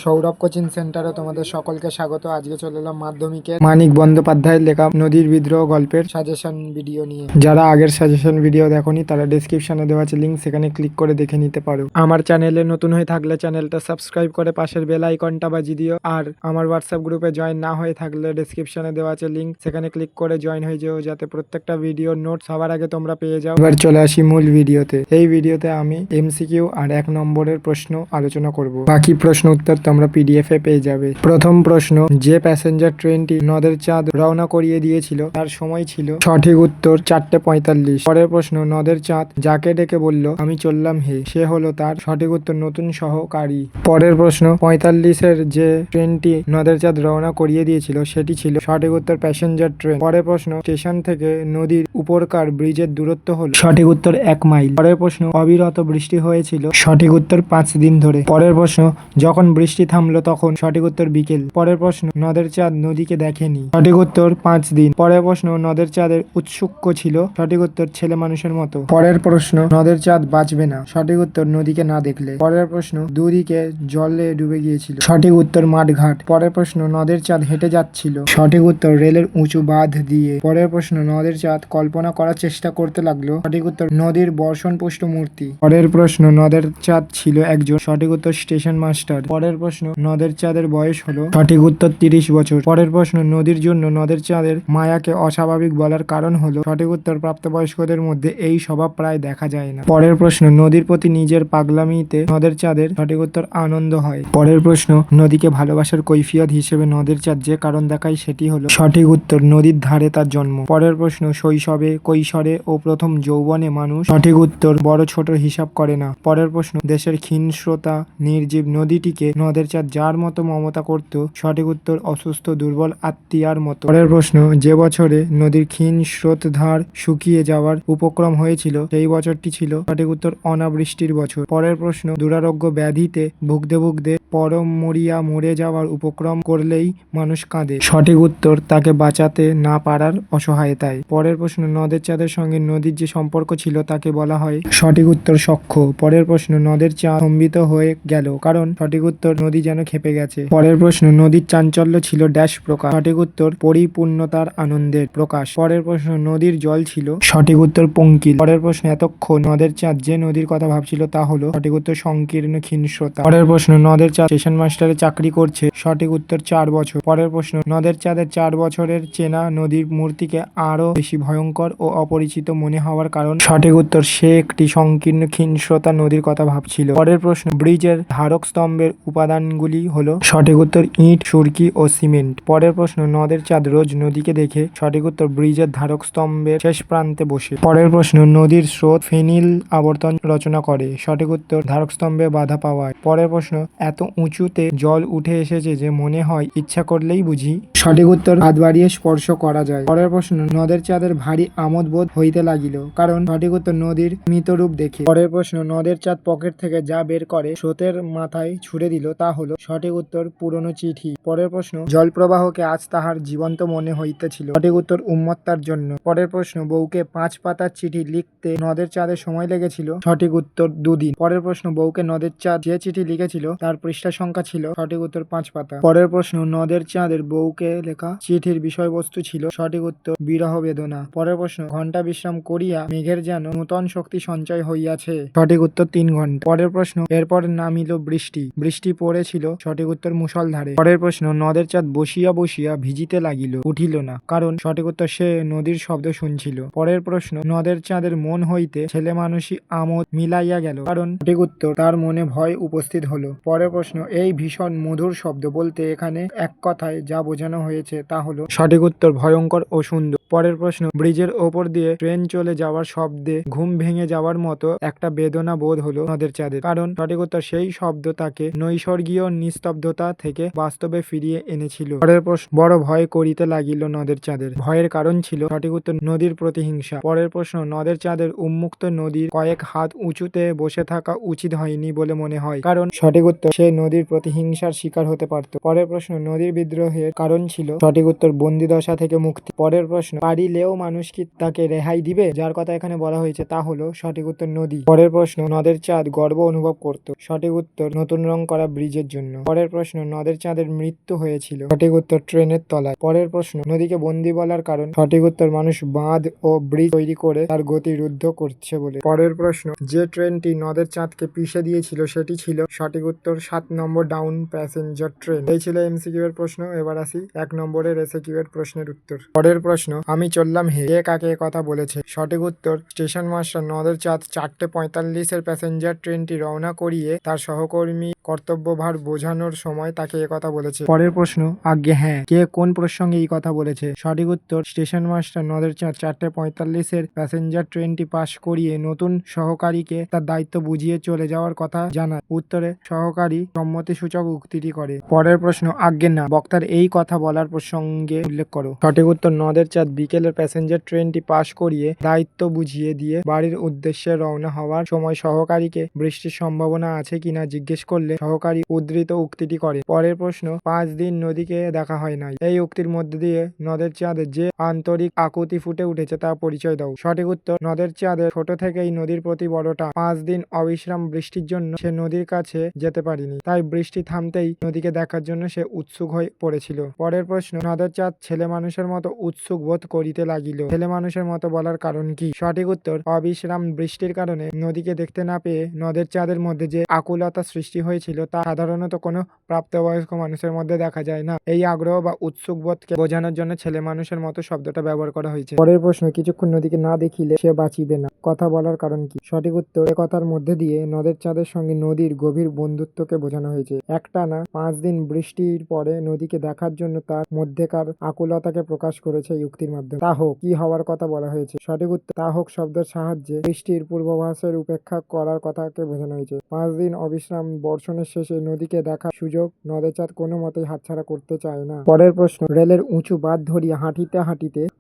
Sourav coaching সেন্টারে তোমাদের সকলকে স্বাগত। আজকে চলে এলাম মাধ্যমিকের মানিক বন্দ্যোপাধ্যায়ের লেখা নদীর বিদ্রোহ গল্পের সাজেশন ভিডিও নিয়ে। যারা আগের সাজেশন ভিডিও দেখোনি তারা ডেসক্রিপশনে দেওয়া আছে লিঙ্ক, সেখানে ক্লিক করে দেখে নিতে পারো। আমার চ্যানেলে নতুন হয়ে থাকলে চ্যানেলটা সাবস্ক্রাইব করে পাশের বেল আইকনটা বাজিয়ে দিও। আর আমার হোয়াটসঅ্যাপ গ্রুপে জয়েন না হয়ে থাকলে ডেসক্রিপশনে দেওয়া আছে লিঙ্ক, সেখানে ক্লিক করে জয়েন হয়ে যাও, যাতে প্রত্যেকটা ভিডিওর নোট সবার আগে তোমরা পেয়ে যাও। এবার চলে আসি মূল ভিডিওতে। এই ভিডিওতে আমি এমসিকিউ আর 1 নম্বরের প্রশ্ন আলোচনা করব। বাকি প্রশ্ন উত্তর তোমরা পিডিএফ এ পেয়ে যাবে। প্রথম প্রশ্ন, যে প্যাসেঞ্জার ট্রেনটি নদের চাঁদ রওনা করিয়ে দিয়েছিল তার সময় ছিল। সঠিক উত্তর 4:45। পরের প্রশ্ন, নদের চাঁদ যাকে ডেকে বলল আমি চললাম হে, সে হলো তার। সঠিক উত্তর নতুন সহকারী। পরের প্রশ্ন, 45-এর যে ট্রেনটি নদের চাঁদ রওনা করিয়ে দিয়েছিল সেটি ছিল। সঠিক উত্তর প্যাসেঞ্জার ট্রেন। পরের প্রশ্ন, স্টেশন থেকে নদীর উপরকার ব্রিজের দূরত্ব হল। সঠিক উত্তর 1 মাইল। পরের প্রশ্ন, অবিরত বৃষ্টি হয়েছিল। সঠিক উত্তর 5 দিন ধরে। পরের প্রশ্ন, যখন বৃষ্টি থামলো তখন। সঠিক উত্তর বিকেল। পরের প্রশ্ন, নদের চাঁদ নদীকে দেখেনি। সঠিক উত্তর 5 দিন। পরের প্রশ্ন, নদের চাঁদের উৎসুক্য ছিল। সঠিক উত্তর ছেলে মানুষের মতো। পরের প্রশ্ন, নদের চাঁদ বাঁচবে না। সঠিক উত্তর নদীকে না দেখলে। পরের প্রশ্ন, দুদিকে জলে ডুবে গিয়েছিল। সঠিক উত্তর মাঠঘাট। পরের প্রশ্ন, নদের চাঁদ হেঁটে যাচ্ছিল। সঠিক উত্তর রেলের উঁচু বাঁধ দিয়ে। পরের প্রশ্ন, নদের চাঁদ কল্পনা করার চেষ্টা করতে লাগলো। সঠিক উত্তর নদীর বর্ষণপুষ্ট মূর্তি। পরের প্রশ্ন, নদের চাঁদ ছিল একজন। সঠিক উত্তর স্টেশন মাস্টার। পরের প্রশ্ন, নদের চাঁদের বয়স হলো। সঠিক উত্তর 30 বছর। পরের প্রশ্ন, নদীর জন্য নদের চাঁদের মায়াকে অস্বাভাবিক বলার কারণ হলো। সঠিক উত্তর প্রাপ্তবয়স্কদের মধ্যে এই স্বভাব প্রায় দেখা যায় না। পরের প্রশ্ন, নদীর প্রতি নিজের পাগলামিতে নদের চাঁদের। সঠিক উত্তর আনন্দ হয়। পরের প্রশ্ন, নদীকে ভালোবাসার কৈফিয়ত হিসেবে নদের চাঁদ যে কারণ দেখায় সেটি হলো। সঠিক উত্তর নদীর ধারে তার জন্ম। পরের প্রশ্ন, শৈশবে, কৈশোরে ও প্রথম যৌবনে মানুষ। সঠিক উত্তর বড় ছোট হিসাব করে না। পরের প্রশ্ন, দেশের ক্ষীণস্রোতা নির্জীব নদীটিকে নদের চাঁদ যার মতো মমতা করত। সঠিক উত্তর অসুস্থ দুর্বল আত্মীয়ার মতো। পরের প্রশ্ন, যে বছরে নদীর ক্ষীণ স্রোতধার শুকিয়ে যাওয়ার উপক্রম হয়েছিল সেই বছরটি ছিল। সঠিক উত্তর অনাবৃষ্টির বছর। পরের প্রশ্ন, দুরারোগ্য ব্যাধিতে ভুগতে ভুগতে পরম মরিয়া মরে যাওয়ার উপক্রম করলেই মানুষ কাঁদে। সঠিক উত্তর তাকে বাঁচাতে না পারার অসহায়তায়। পরের প্রশ্ন, নদের চাঁদের সঙ্গে নদীর যে সম্পর্ক ছিল তাকে বলা হয়। সঠিক উত্তর সখ্য। পরের প্রশ্ন, নদের চাঁদ স্তম্ভিত হয়ে গেল কারণ। সঠিক উত্তর নদী যেন খেপে গেছে। পরের প্রশ্ন, নদীর চাঞ্চল্য ছিল ড্যাশ প্রকার। সঠিক উত্তর পরিপূর্ণতার আনন্দের প্রকাশ। পরের প্রশ্ন, নদীর জল ছিল। সঠিক উত্তর পঙ্কিল। পরের প্রশ্ন, এতক্ষণ নদের চাঁদ যে নদীর কথা ভাবছিল তা হলো। সঠিক উত্তর সংকীর্ণ ক্ষীণস্রোতা। পরের প্রশ্ন, নদের চাঁদ স্টেশন মাস্টারে চাকরি করছে। সঠিক উত্তর 4 বছর। পরের প্রশ্ন, নদের চাঁদের 4 বছরের চেনা নদীর মূর্তিকে আরো বেশি ভয়ঙ্কর ও অপরিচিত মনে হওয়ার কারণ। সঠিক উত্তর সে একটি সংকীর্ণ ক্ষীণস্রোতা নদীর কথা ভাবছিল। পরের প্রশ্ন, ব্রিজের ধারক স্তম্ভের উপাদানগুলি হলো। সঠিক উত্তর ইট, সুরকি ও সিমেন্ট। পরের প্রশ্ন, নদের চাঁদ রোজ নদীকে দেখে। সঠিক উত্তর ব্রিজের ধারক স্তম্ভের শেষ প্রান্তে বসে। পরের প্রশ্ন, নদীর স্রোত ফেনিল আবর্তন রচনা করে। সঠিক উত্তর ধারক স্তম্ভে বাধা পাওয়ায়। পরের প্রশ্ন, এত উঁচুতে জল উঠে এসেছে যে মনে হয় ইচ্ছা করলেই বুঝি। সঠিক উত্তর হাত বাড়িয়ে স্পর্শ করা যায়। পরের প্রশ্ন, নদের চাঁদের ভারী আমোদ বোধ হইতে লাগিল কারণ। সঠিক উত্তর নদীর মৃতরূপ দেখে। পরের প্রশ্ন, নদের চাঁদ পকেট থেকে যা বের করে স্রোতের মাথায় ছুড়ে দিল তা হলো। সঠিক উত্তর পুরনো চিঠি। পরের প্রশ্ন, জলপ্রবাহকে আজ তাহার জীবন্ত মনে হইতেছিল। সঠিক উত্তর উন্মত্তার জন্য। পরের প্রশ্ন, বউকে 5 পাতার চিঠি লিখতে নদের চাঁদের সময় লেগেছিল। সঠিক উত্তর 2 দিন। পরের প্রশ্ন, বউকে নদের চাঁদ যে চিঠি লিখেছিল তার পৃষ্ঠা সংখ্যা ছিল। সঠিক উত্তর 5 পাতা। পরের প্রশ্ন, নদের চাঁদের বউকে লেখা চিঠির বিষয়বস্তু ছিল। সঠিক উত্তর বিরহ বেদনা। পরের প্রশ্ন, ঘণ্টা বিশ্রাম করিয়া মেঘের যেন নূতন শক্তি সঞ্চয় হইয়াছে। সঠিক উত্তর 3 ঘণ্টা। পরের প্রশ্ন, এরপর নামিল বৃষ্টি। বৃষ্টি পড়েছিল। সঠিক উত্তর মুষলধারে। পরের প্রশ্ন, নদের চাঁদ বসিয়া বসিয়া ভিজিতে লাগিল, উঠিল না কারণ। সঠিক উত্তর সে নদীর শব্দ শুনছিল। পরের প্রশ্ন, নদের চাঁদের মন হইতে ছেলে মানুষই আমোদ মিলাইয়া গেল কারণ। সঠিক উত্তর তার মনে ভয় উপস্থিত হলো। পরের প্রশ্ন, এই ভীষণ মধুর শব্দ বলতে এখানে এক কথায় যা বোঝানো হয়েছে তা হলো। সঠিক উত্তর ভয়ঙ্কর ও সুন্দর। পরের প্রশ্ন, ব্রিজের ওপর দিয়ে ট্রেন চলে যাওয়ার শব্দে ঘুম ভেঙে যাওয়ার মতো একটা বেদনা বোধ হলো নদের চাঁদের কারণ। সঠিক উত্তর সেই শব্দ তাকে নৈসর্গীয় নিস্তব্ধতা থেকে বাস্তবে ফিরিয়ে এনেছিল। পরের প্রশ্ন, বড় ভয় করিতে লাগিল নদের চাঁদের। ভয়ের কারণ ছিল। সঠিক উত্তর নদীর প্রতিহিংসা। পরের প্রশ্ন, নদের চাঁদের উন্মুক্ত নদীর কয়েক হাত উঁচুতে বসে থাকা উচিত হয়নি বলে মনে হয় কারণ। সঠিক উত্তর সে নদীর প্রতিহিংসার শিকার হতে পারত। পরের প্রশ্ন, নদীর বিদ্রোহের কারণ ছিল। সঠিক উত্তর বন্দিদশা থেকে মুক্তি। পরের প্রশ্ন, পারিলেও মানুষ কি তাকে রেহাই দিবে? যার কথা এখানে বলা হয়েছে তা হলো সঠিক উত্তর নদী। পরের প্রশ্ন, নদের চাঁদ গর্ব অনুভব করত। সঠিক উত্তর নতুন রং করা ব্রিজের জন্য। পরের প্রশ্ন, নদের চাঁদের মৃত্যু হয়েছিল। সঠিক উত্তর ট্রেনের তলায়। পরের প্রশ্ন, নদীকে বন্দী বলার কারণ। সঠিক উত্তর মানুষ বাঁধ ও ব্রিজ তৈরি করে তার গতি রুদ্ধ করছে বলে। পরের প্রশ্ন, যে ট্রেনটি নদের চাঁদকে পিষে দিয়েছিল সেটি ছিল। সঠিক উত্তর 7 নম্বর ডাউন প্যাসেঞ্জার ট্রেন। এই ছিল এমসিকিউ এর প্রশ্ন। এবার আসি 1 নম্বরের এসকিউ এর প্রশ্নের উত্তর। পরের প্রশ্ন, আমি চললাম হে, কে কাকে কথা বলেছে? সঠিক উত্তর স্টেশন মাস্টার। নদের চাঁদ 4:45 প্যাসেঞ্জার ট্রেনটি রওনা করিয়ে তার সহকর্মী কর্তব্যভার বোঝানোর সময় তাকে কথা বলেছে। পরের প্রশ্ন, আজ্ঞে হ্যাঁ, কে কোন প্রসঙ্গে এই কথা বলেছে? সঠিক উত্তর স্টেশন মাস্টার নদের চাঁদ 4:45 প্যাসেঞ্জার ট্রেনটি পাশ করিয়ে নতুন সহকারীকে তার দায়িত্ব বুঝিয়ে চলে যাওয়ার কথা জানায়। উত্তরে সহকারী সম্মতিসূচক উক্তিটি করে। পরের প্রশ্ন, আজ্ঞে না, বক্তার এই কথা বলার প্রসঙ্গে উল্লেখ করো। সঠিক উত্তর নদের চাঁদ বিকেলের প্যাসেঞ্জার ট্রেনটি পাশ করিয়ে দায়িত্ব বুঝিয়ে দিয়ে বাড়ির উদ্দেশ্যে রওনা হওয়ার সময় সহকারীকে বৃষ্টির সম্ভাবনা আছে কিনা জিজ্ঞেস করলে সহকারী উদ্ধৃত উক্তিটি করে। পরের প্রশ্ন, 5 দিন নদীকে দেখা হয় নাই। এই উক্তির মধ্য দিয়ে নদের চাঁদের যে আন্তরিক আকুতি ফুটে উঠেছে তা পরিচয় দাও। সঠিক উত্তর নদের চাঁদের ছোট থেকেই নদীর প্রতি বড়টা। 5 দিন অবিশ্রাম বৃষ্টির জন্য সে নদীর কাছে যেতে পারেনি, তাই বৃষ্টি থামতেই নদীকে দেখার জন্য সে উৎসুক হয়ে পড়েছিল। পরের প্রশ্ন, নদের চাঁদ ছেলে মানুষের মতো উৎসুক বোধ করিতে লাগিল। ছেলে মানুষের মতো বলার কারণ কি? সঠিক উত্তর অবিশ্রাম বৃষ্টির কারণে নদীকে দেখতে না পেয়ে নদের চাঁদের মধ্যে যে আকুলতা সৃষ্টি হয়েছিল তা সাধারণত কোনো প্রাপ্তবয়স্ক মানুষের মধ্যে দেখা যায় না। এই আগ্রহ বা উৎসুক বোধকে বোঝানোর জন্য ছেলে মানুষের মতো শব্দটা ব্যবহার করা হয়েছে। পরের প্রশ্ন, কিছুক্ষণ নদীকে না দেখিলে সে বাঁচিবে না। কথা বলার কারণ কি? সঠিক উত্তর এ কথার মধ্যে দিয়ে নদের চাঁদের সঙ্গে নদীর গভীর বন্ধুত্বকে বোঝানো হয়েছে। একটানা 5 দিন বৃষ্টির পরে নদীকে দেখার জন্য তার মধ্যেকার আকুলতাকে প্রকাশ করেছে এই উক্তির মাধ্যমে। তা হোক, কি হওয়ার কথা বলা হয়েছে? সঠিক উত্তর তা হোক শব্দের সাহায্যে বৃষ্টির পূর্বাভাসের উপেক্ষা করার কথাকে বোঝানো হয়েছে। 5 দিন অবিশ্রাম বর্ষণের শেষে নদীকে দেখার সুযোগ নদের চাঁদ কোনো মতেই হাতছাড়া করতে চায় না। পরের প্রশ্ন, রেলের উঁচু বাঁধ ধরিয়া হাঁটতে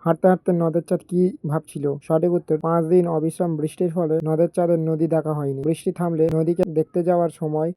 হাঁটতে নদের চাঁদ কি ভাবছিল? সঠিক উত্তর 5 দিন অবিশ্রাম বৃষ্টির ফলে নদের চাঁদের নদী দেখা হয়নি। বৃষ্টি থামলে নদীকে দেখতে যাওয়ার সময়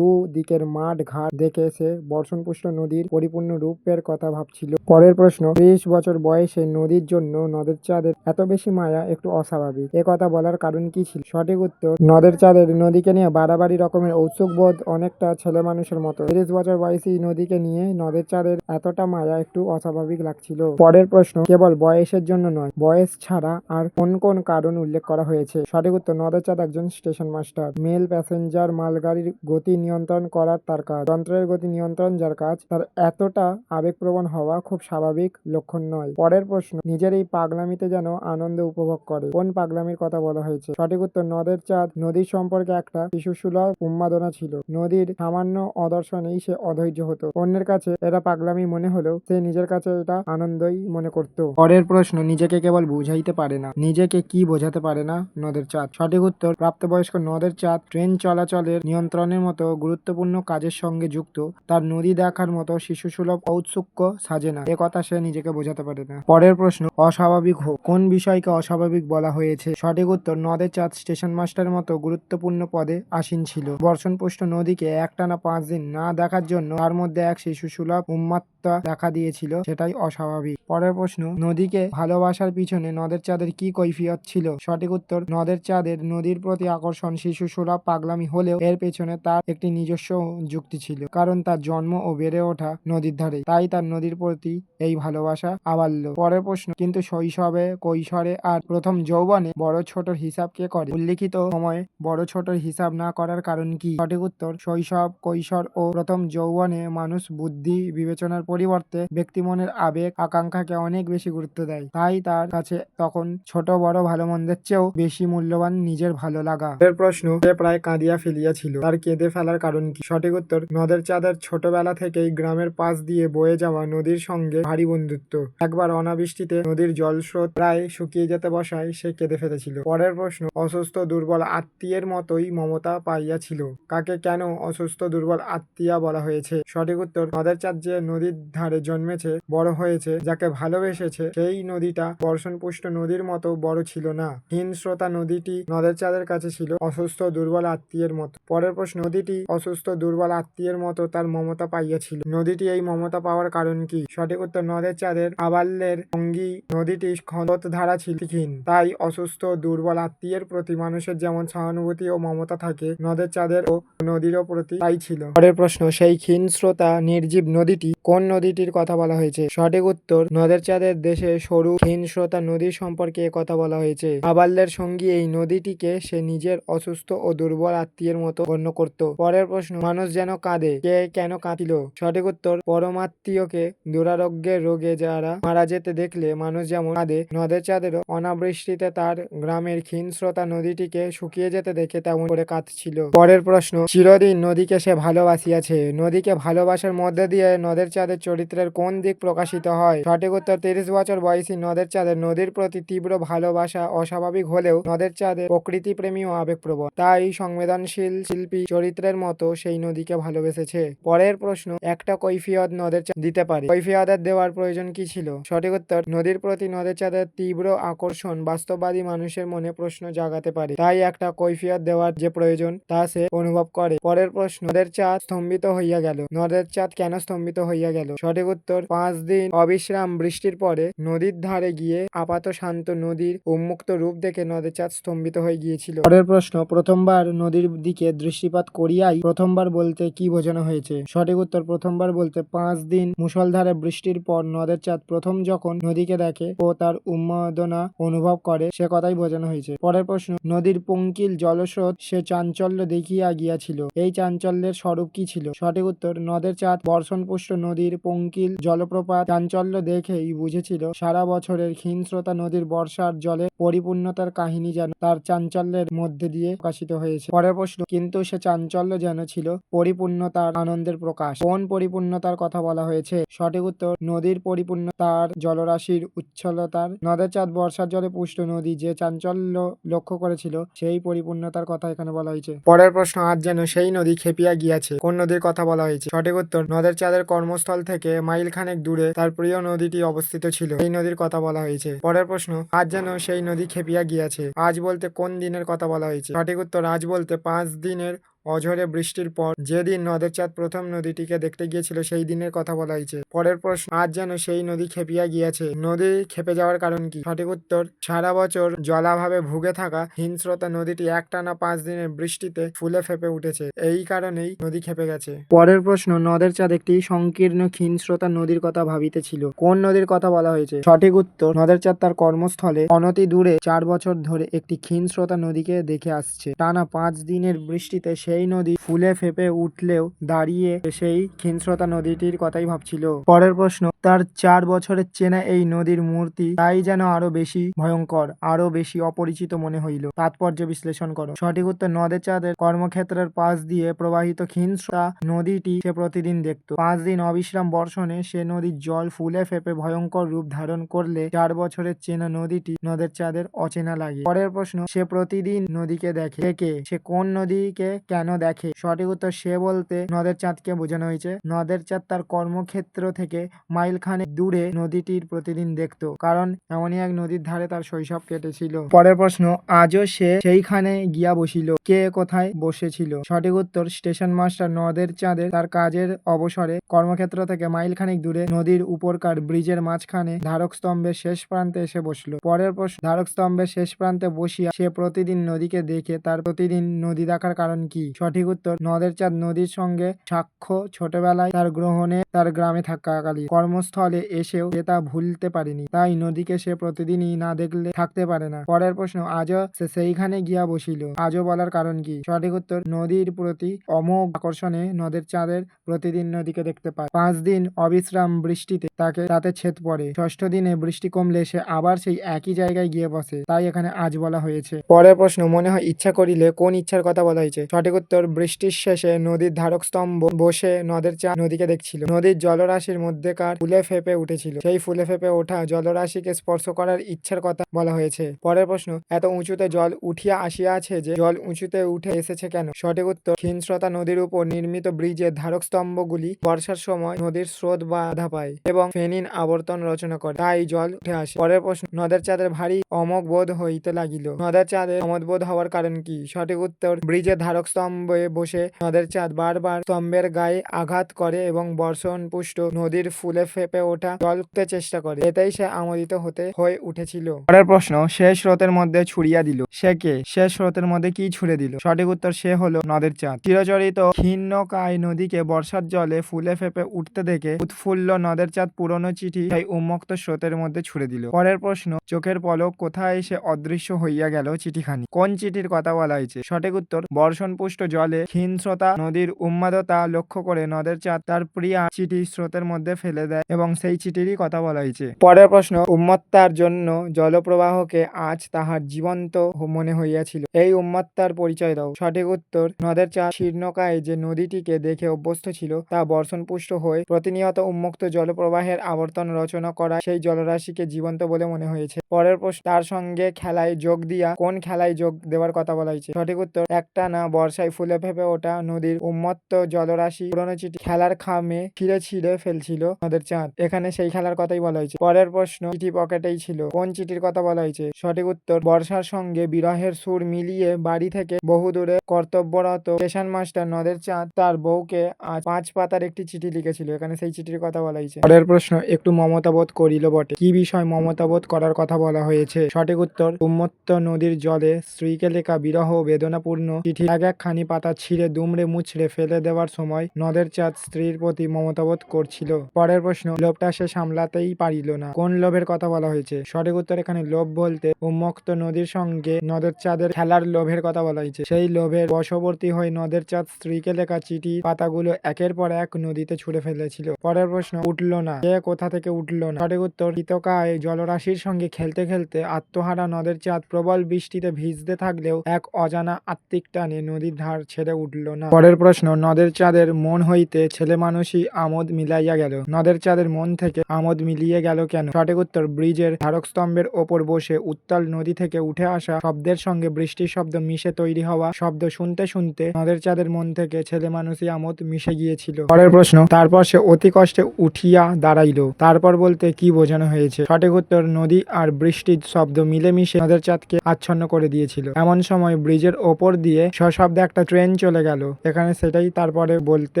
দিকের মাঠ ঘাট দেখে সে বর্ষণপুষ্ট নদীর পরিপূর্ণ রূপের কথা ভাবছিল। পরের প্রশ্ন, 30 বছর বয়সে নদীর জন্য নদের চাঁদের এত বেশি মায়া একটু অস্বাভাবিক। এ কথা বলার কারণ কি ছিল? সঠিক উত্তর নদের চাঁদের নদীকে নিয়ে বাড়াবাড়ি রকমের ঔৎসুক বোধ অনেকটা ছেলে মানুষের মতো। 30 বছর বয়সী নদীকে নিয়ে নদের চাঁদের এতটা মায়া একটু অস্বাভাবিক লাগছিল। পরের প্রশ্ন, কেবল বয়সের জন্য নয়, বয়স ছাড়া আর কোন কোন কারণ উল্লেখ করা হয়েছে? সঠিক উত্তর নদের চাঁদ একজন স্টেশন মাস্টার। মেল প্যাসেঞ্জার মালগাড়ির গতি নিয়ন্ত্রণ করার তার কাজ। যন্ত্রের গতি নিয়ন্ত্রণ যার কাজ, তার এতটা আবেগপ্রবণ হওয়া খুব স্বাভাবিক লক্ষণ নয়। পরের প্রশ্ন, নিজের এই পাগলামিতে যেন আনন্দ উপভোগ করে। কোন পাগলামির কথা বলা হয়েছে? সঠিক উত্তর নদের চাঁদ নদীর সম্পর্কে একটা শিশুসুলভ উন্মাদনা ছিল। নদীর সামান্য অদর্শনেই সে অধৈর্য হতো। অন্যের কাছে এটা পাগলামি মনে হলেও সে নিজের কাছে এটা আনন্দই মনে করত। পরের প্রশ্ন, নিজেকে কেবল বুঝাইতে পারে না, নিজেকে কি বোঝাতে পারে না নদের চাঁদ? সঠিক উত্তর প্রাপ্তবয়স্ক নদের চাঁদ ট্রেন চলাচলের নিয়ন্ত্রণের মতো গুরুত্বপূর্ণ কাজের সঙ্গে যুক্ত। তার নদী দেখার মতো শিশুসুলভ ঔৎসুক্য সাজে না, এ কথা সে নিজেকে বোঝাতে পারে না। পরের প্রশ্ন, অস্বাভাবিক হোক, কোন বিষয়কে অস্বাভাবিক বলা হয়েছে? সঠিক উত্তর নদের চাঁদ স্টেশন মাস্টারের মতো গুরুত্বপূর্ণ পদে আসীন ছিল। বর্ষণপুষ্ট নদীকে একটানা 5 দিন না দেখার জন্য তার মধ্যে এক শিশুসুলভ উন্মাদনা দেখা দিয়েছিল, সেটাই অস্বাভাবিক। পরের প্রশ্ন, নদীকে ভালোবাসার পিছনে নদের চাঁদের কি কৈফিয়ত ছিল? সঠিক উত্তর নদের চাঁদের নদীর প্রতি আকর্ষণ শিশুসুলভ পাগলামি হলেও এর পেছনে তার একটি নিজস্ব যুক্তি ছিল। কারণ তার জন্ম ও বেড়ে ওঠা নদীর ধারে, তাই তার নদীর প্রতি এই ভালোবাসা আবাল্য। পরের প্রশ্ন, কিন্তু শৈশবে, কৈশোরে আর প্রথম যৌবনে বড় ছোটর হিসাব কে করে? উল্লিখিত সময়ে বড় ছোটর হিসাব না করার কারণ কি? সঠিক উত্তর শৈশব, কৈশোর ও প্রথম যৌবনে মানুষ বুদ্ধি বিবেচনার পরিবর্তে ব্যক্তিমনের আবেগ আকাঙ্ক্ষাকে অনেক বেশি গুরুত্ব দেয়, তাই তার কাছে তখন ছোট বড় ভালো মন্দের চেয়েও বেশি মূল্যবান নিজের ভালো লাগা। এর প্রশ্ন, সে প্রায় কাঁদিয়া ফেলিয়াছিল, তার কেঁদে ফেলার কারণ কি? সঠিক উত্তর নদের চাঁদের ছোটবেলা থেকেই গ্রামের পাশ দিয়ে বয়ে যাওয়া নদীর সঙ্গে ভারী বন্ধুত্ব। একবার অনাবৃষ্টিতে নদীর জলস্রোত প্রায় শুকিয়ে যেতে বসায় সে কেঁদে ফেলেছিল। পরের প্রশ্ন, অসুস্থ দুর্বল আত্মীয়ের মতোই মমতা পাইয়াছিল। কাকে কেন অসুস্থ দুর্বল আত্মীয়া বলা হয়েছে? সঠিক উত্তর নদের চাঁদ যে নদীর ধারে জন্মেছে, বড় হয়েছে, যাকে ভালোবেসেছে, সেই নদীটা বর্ষণপুষ্ট নদীর মতো বড় ছিল না। হিমস্রোতা নদীটি নদের চাঁদের কাছে ছিল অসুস্থ দুর্বল আত্মীয়ের মতো। পরের প্রশ্ন, নদীটি অসুস্থ দুর্বল আত্মীয়ের মতো তার মমতা পাইয়াছিল। নদীটি এই মমতা পাওয়ার কারণ কি? সঠিক উত্তর, নদের চাঁদের আবাল্যের সঙ্গী নদীটি স্রোতধারা ছিল ক্ষীণ, তাই অসুস্থ দুর্বল আত্মীয়ের প্রতি মানুষের যেমন সহানুভূতি ও মমতা থাকে, নদের চাঁদের ও নদীরও প্রতি তাই ছিল। পরের প্রশ্ন, সেই ক্ষীণ স্রোতা নির্জীব নদীটি কোন নদীটির কথা বলা হয়েছে? সঠিক উত্তর, নদের চাঁদের দেশে সরু ক্ষীণ স্রোতা নদীর সম্পর্কে কথা বলা হয়েছে। আবাল্যের সঙ্গী এই নদীটিকে সে নিজের অসুস্থ ও দুর্বল আত্মীয়ের মতো গণ্য করত। পরের প্রশ্ন, মানুষ যেন কাঁদে, কে কেন কাঁদিল? সঠিক উত্তর, পরমাত্মীয়কে দুরারোগ্যের রোগে যারা মারা যেতে দেখলে মানুষ যেমন কাঁদে, নদের চাঁদেরও অনাবৃষ্টিতে তার গ্রামের ক্ষীণ স্রোতা নদীটিকে শুকিয়ে যেতে দেখে তেমন করে কাঁদছিল। পরের প্রশ্ন, চিরদিন নদীকে সে ভালোবাসিয়াছে। নদীকে ভালোবাসার মধ্যে দিয়ে নদের চাঁদের চরিত্রের কোন দিক প্রকাশিত হয়? সঠিক উত্তর, 30 বছর বয়সী নদের চাঁদের নদীর প্রতি তীব্র ভালোবাসা অস্বাভাবিক হলেও নদের চাঁদের প্রকৃতিপ্রেমী ও আবেগপ্রবণ, তাই সংবেদনশীল শিল্পী চরিত্রের মতো সেই নদীকে ভালোবেসেছে। পরের প্রশ্ন, একটা কৈফিয়ত নদের চাঁদ দিতে পারে, কৈফিয়তের দেওয়ার প্রয়োজন কি ছিল? সঠিক উত্তর, নদীর প্রতি নদের চাঁদের তীব্র আকর্ষণ বাস্তববাদী মানুষের মনে প্রশ্ন জাগাতে পারে, তাই একটা কৈফিয়ত দেওয়ার যে প্রয়োজন তা সে অনুভব করে। পরের প্রশ্ন, নদের চাঁদ স্তম্ভিত হইয়া গেল। নদের চাঁদ কেন স্তম্ভিত হইয়া গেল? সঠিক উত্তর, 5 দিন অবিশ্রাম বৃষ্টির পরে নদীর ধারে গিয়ে আপাত শান্ত নদীর উন্মুক্ত রূপ দেখে নদের চাঁদ স্তম্ভিত হয়ে গিয়েছিল। পরের প্রশ্ন, প্রথমবার নদীর দিকে দৃষ্টিপাত করিয়াই প্রথমবার বলতে কি বোঝানো হয়েছে? সঠিক উত্তর, প্রথমবার বলতে 5 দিন মুষলধারে বৃষ্টির পর নদের চাঁদ প্রথম যখন নদীকে দেখে ও তার উন্মাদনা অনুভব করে সে কথাই বোঝানো হয়েছে। পরের প্রশ্ন, নদীর পঙ্কিল জলস্রোত সে চাঞ্চল্য দেখিয়া গিয়াছিল, এই চাঞ্চল্যের স্বরূপ কি ছিল? সঠিক উত্তর, নদের চাঁদ বর্ষণপুষ্ট নদীর পঙ্কিল জলপ্রপাত চাঞ্চল্য দেখেই বুঝেছিল সারা বছরের ক্ষীণস্রোতা নদীর বর্ষার জলে পরিপূর্ণতার কাহিনী যেন তার চাঞ্চল্যের মধ্যে দিয়ে প্রকাশিত হয়েছে। পরের প্রশ্ন, কিন্তু সে চাঞ্চল্য যেন ছিল পরিপূর্ণতার আনন্দের প্রকাশ, কোন পরিপূর্ণতার কথা বলা হয়েছে? সঠিক উত্তর, নদীর পরিপূর্ণতার জলরাশির উচ্ছলতার। নদের চাঁদ বর্ষার জলে পুষ্ট নদী যে চাঞ্চল্য লক্ষ্য করেছিল সেই পরিপূর্ণতার কথা এখানে বলা হয়েছে। পরের প্রশ্ন, আজ যেন সেই নদী খেপিয়া গিয়াছে, কোন নদীর কথা বলা হয়েছে? সঠিক উত্তর, নদের চাঁদের কর্মস্থল থেকে মাইলখানেক দূরে তার প্রিয় নদীটি অবস্থিত ছিল, এই নদীর কথা বলা হয়েছে। পরের প্রশ্ন, আজ যেন সেই নদী খেপিয়া গিয়াছে, আজ বলতে কোন দিনের কথা বলা হয়েছে? সঠিক উত্তর, আজ বলতে 5 দিনের অঝোরে বৃষ্টির পর যেদিন নদের চাঁদ প্রথম নদীটিকে দেখতে গিয়েছিল সেই দিনের কথা বলা হয়েছে। পরের প্রশ্ন, আজ যেন সেই নদী খেপিয়া গিয়াছে, নদী খেপে যাওয়ার কারণ কি? সঠিক উত্তর, সারা বছর জলাভাবে ভুগে থাকা হিমস্রোতা নদীটি একটানা 5 দিনের বৃষ্টিতে ফুলে ফেপে উঠেছে, এই কারণেই নদী খেপে গেছে। পরের প্রশ্ন, নদের চাঁদ একটি সংকীর্ণ ক্ষীণস্রোতা নদীর কথা ভাবিতেছিল, কোন নদীর কথা বলা হয়েছে? সঠিক উত্তর, নদের চাঁদ তার কর্মস্থলে অনতি দূরে 4 বছর ধরে একটি ক্ষীণস্রোতা নদীকে দেখে আসছে। টানা 5 দিনের বৃষ্টিতে সেই নদী ফুলে ফেপে উঠলেও দাঁড়িয়ে সেই ক্ষীণস্রোতা নদীটির কথাই ভাবছিল। পরের প্রশ্ন, তার 4 বছরের চেনা এই নদীর মূর্তি তাই যেন আরো বেশি ভয়ঙ্কর, আরো বেশি অপরিচিত মনে হইল, তাৎপর্য বিশ্লেষণ করো। সঠিক উত্তর, নদের চাঁদের কর্মক্ষেত্রের পাশ দিয়ে প্রবাহিত ক্ষীণস্রোতা নদীটি সে প্রতিদিন দেখত। 5 দিন অবিশ্রাম বর্ষণে সে নদীর জল ফুলে ফেপে ভয়ঙ্কর রূপ ধারণ করলে 4 বছরের চেনা নদীটি নদের চাঁদের অচেনা লাগে। পরের প্রশ্ন, সে প্রতিদিন নদীকে দেখে, কে? সে কোন নদীকে কেন দেখে? সঠিক উত্তর, সে বলতে নদের চাঁদকে বোঝানো হয়েছে। নদের চাঁদ তার কর্মক্ষেত্র থেকে মাইলখানেক দূরে নদীটির প্রতিদিন দেখত, কারণ এমনই এক নদীর ধারে তার শৈশব কেটেছিল। পরের প্রশ্ন, আজও সে সেইখানে গিয়া বসিল, কে কোথায় বসেছিল? সঠিক উত্তর, স্টেশন মাস্টার নদের চাঁদের তার কাজের অবসরে কর্মক্ষেত্র থেকে মাইলখানেক দূরে নদীর উপরকার ব্রিজের মাঝখানে ধারক স্তম্ভের শেষ প্রান্তে এসে বসল। পরের প্রশ্ন, ধারক স্তম্ভের শেষ প্রান্তে বসিয়া সে প্রতিদিন নদীকে দেখে তার প্রতিদিন নদী দেখার কারণ কি? সঠিক উত্তর, নদের চাঁদ নদীর সঙ্গে সাক্ষ্য ছোটবেলায় তার গ্রহণে তার গ্রামে থাকাকালীন কর্মস্থলে এসেও সে তা ভুলতে পারেনি, তাই নদীকে সে প্রতিদিনই না দেখলে থাকতে পারে না। পরের প্রশ্ন, আজও সে সেইখানে গিয়া বসিল, আজও বলার কারণ কি? সঠিক উত্তর, নদীর প্রতি অমোঘ আকর্ষণে নদের চাঁদের প্রতিদিন নদীকে দেখতে পায়। 5 দিন অবিশ্রাম বৃষ্টিতে তাতে ছেদ পড়ে, 6ষ্ঠ দিনে বৃষ্টি কমলে সে আবার সেই একই জায়গায় গিয়ে বসে, তাই এখানে আজ বলা হয়েছে। পরের প্রশ্ন, মনে হয় ইচ্ছা করিলে কোন ইচ্ছার কথা বলা হয়েছে? সঠিক উত্তর, বৃষ্টির শেষে নদীর ধারক স্তম্ভ বসে নদের চাঁদ নদীকে দেখছিল। নদীর জলরাশির মধ্যেকার ফুলে ফেঁপে উঠেছিল। সেই ফুলে ফেঁপে ওঠা জলরাশিকে স্পর্শ করার ইচ্ছার কথা বলা হয়েছে। পরের প্রশ্ন, এত উঁচুতে জল উঠিয়া আসিয়াছে যে জল উঁচুতে উঠে এসেছে কেন? সঠিক উত্তর, হিমস্রোতা নদীর উপর নির্মিত ব্রিজের ধারক স্তম্ভগুলি বর্ষার সময় নদীর স্রোত বাধা পায় এবং ফেনিন আবর্তন রচনা করে, তাই জল উঠে আসে। পরের প্রশ্ন, নদের চাঁদের ভারী অমোঘ বোধ হইতে লাগিল। নদের চাঁদের অমোঘ বোধ হওয়ার কারণ কি? সঠিক উত্তর, ব্রিজের ধারক স্তম্ভে বসে নদের চাঁদ বারবার স্তম্ভের গায়ে আঘাত করে এবং বর্ষণ পুষ্ট নদীর ফুলে ফেঁপে ওঠা জল উঠতে চেষ্টা করে, এতেই সে আমোদিত হয়ে উঠেছিল। পরের প্রশ্ন, সে স্রোতের মধ্যে ছুড়িয়া দিল। সে কে? সে স্রোতের মধ্যে কি ছুড়ে দিল? সঠিক উত্তর, সে হলো নদের চাঁদ। চিরচরিত ক্ষীণকায় নদীকে বর্ষার জলে ফুলে ফেঁপে উঠতে দেখে উৎফুল্ল নদের চাঁদ পুরনো চিঠি সেই উন্মুক্ত স্রোতের মধ্যে ছুড়ে দিল। পরের প্রশ্ন, চোখের পলক কোথায় এসে অদৃশ্য হইয়া গেল চিঠিখানি? কোন চিঠির কথা বলা হয়েছে? সঠিক উত্তর, বর্ষণপুষ্ট জলে ক্ষীণস্রোতা নদীর উন্মাদতা লক্ষ্য করে নদের চাঁদ তার প্রিয়া চিঠি স্রোতের মধ্যে ফেলে দেয় এবং সেই চিঠিরই কথা বলা হয়েছে। পরের প্রশ্ন, উন্মত্তার জন্য জলপ্রবাহকে আজ তাহার জীবন্ত মনে হইয়াছিল। এই উন্মত্তার পরিচয় দাও। সঠিক উত্তর, নদের চাঁদ শীর্ণকায় যে নদীটিকে দেখে অভ্যস্ত ছিল তা বর্ষণপুষ্ট হয়ে প্রতিনিয়ত উন্মুক্ত জলপ্রবাহের আবর্তন রচনা করা সেই জলরাশিকে জীবন্ত বলে মনে হয়েছে। পরের প্রশ্ন, তার সঙ্গে খেলায় যোগ দিয়া কোন খেলায় যোগ দেওয়ার কথা বলা হয়েছে? সঠিক উত্তর, একটানা বর্ষায় ফুলে ফেঁপে ওঠা নদীর উন্মত্ত জলরাশি পুরনো চিঠি খেলার খামে ছিঁড়ে ছিঁড়ে ফেলছিল নদের চাঁদ, এখানে সেই খেলার কথাই বলা হয়েছে। পরের প্রশ্ন, চিঠি পকেটেই ছিল। কোন চিঠির কথা বলা হয়েছে? সঠিক উত্তর, বর্ষার সঙ্গে বিরহের সুর মিলিয়ে বাড়ি থেকে বহুদূরে কর্তব্যরত স্টেশন মাস্টার নদের চাঁদ তার বউকে আজ 5 পাতার একটি চিঠি লিখেছিল, এখানে সেই চিঠির কথা বলা হয়েছে। পরের প্রশ্ন, একটু মমতাবোধ করিল বটে। কি বিষয় মমতাবোধ করার কথা বলা হয়েছে? সঠিক উত্তর, উন্মত্ত নদীর জলে স্ত্রীকে লেখা বিরহ বেদনাপূর্ণ চিঠি একখানি পাতা ছিঁড়ে দুমড়ে মুচড়ে ফেলে দেওয়ার সময় নদের চাঁদ স্ত্রীর প্রতি মমতাবোধ করছিল। পরের প্রশ্ন, লোভটা সে সামলাতেই পারিল না। কোন লোভের কথা বলা হয়েছে? সঠিক উত্তর, এখানে লোভ বলতে উন্মুক্ত নদীর সঙ্গে নদের চাঁদের খেলার লোভের কথা বলা হয়েছে। সেই লোভের বশবর্তী হয়ে নদের চাঁদ স্ত্রীকে লেখা চিঠি পাতাগুলো একের পর এক নদীতে ছুঁড়ে ফেলেছিল। পরের প্রশ্ন, উঠল না। কে কোথা থেকে উঠল না? সঠিক উত্তর, শীতকায় জলরাশির সঙ্গে খেলতে খেলতে আত্মহারা নদের চাঁদ প্রবল বৃষ্টিতে ভিজতে থাকলেও এক অজানা আত্মিক টানে নদীর ধার ছেড়ে উঠল না। পরের প্রশ্ন, নদের চাঁদের মন হইতে ছেলে মানুষই আমোদ মিলাইয়া গেল। নদের চাঁদের মন থেকে আমোদ মিলিয়ে গেল কেন? সঠিক উত্তর, ব্রিজের ধারক স্তম্ভের ওপর বসে উত্তাল নদী থেকে উঠে আসা শব্দের সঙ্গে বৃষ্টির শব্দ মিশে তৈরি হওয়া শব্দ শুনতে শুনতে নদের চাঁদের মন থেকে ছেলে মানুষই আমোদ মিশে গিয়েছিল। পরের প্রশ্ন, তারপর সে অতি কষ্টে উঠিয়া দাঁড়াইল। তারপর বলতে কি বোঝানো হয়েছে? সঠিক উত্তর, নদী আর বৃষ্টির শব্দ মিলেমিশে নদের চাঁদকে আচ্ছন্ন করে দিয়েছিল। এমন সময় ব্রিজের ওপর দিয়ে সশব্দে একটা ট্রেন চলে গেল, এখানে সেটাই তারপরে বলতে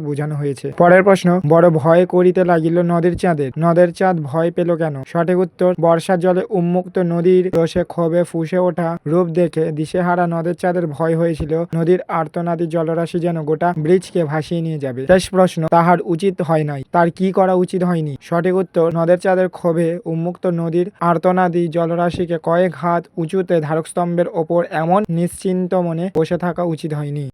বোঝানো হয়েছে। পরের প্রশ্ন, বড় ভয় করিতে লাগিল নদীর চাঁদের। নদের চাঁদ ভয় পেল কেন? সঠিক উত্তর, বর্ষার জলে উন্মুক্ত নদীর রোষে ক্ষোভে ফুঁসে ওঠা রূপ দেখে দিশেহারা নদের চাঁদের ভয় হয়েছিল নদীর আর্তনাদী জলরাশি যেন গোটা ব্রিজকে ভাসিয়ে নিয়ে যাবে। শেষ প্রশ্ন, তাহার উচিত হয় নাই। তার কি করা উচিত হয়নি? সঠিক উত্তর, নদের চাঁদের ক্ষোভে উন্মুক্ত নদীর আর্তনাদী জলরাশিকে কয়েক হাত উঁচুতে ধারকস্তম্ভের ওপর এমন নিশ্চিন্ত মনে বসে থাকা উচিত হয়নি।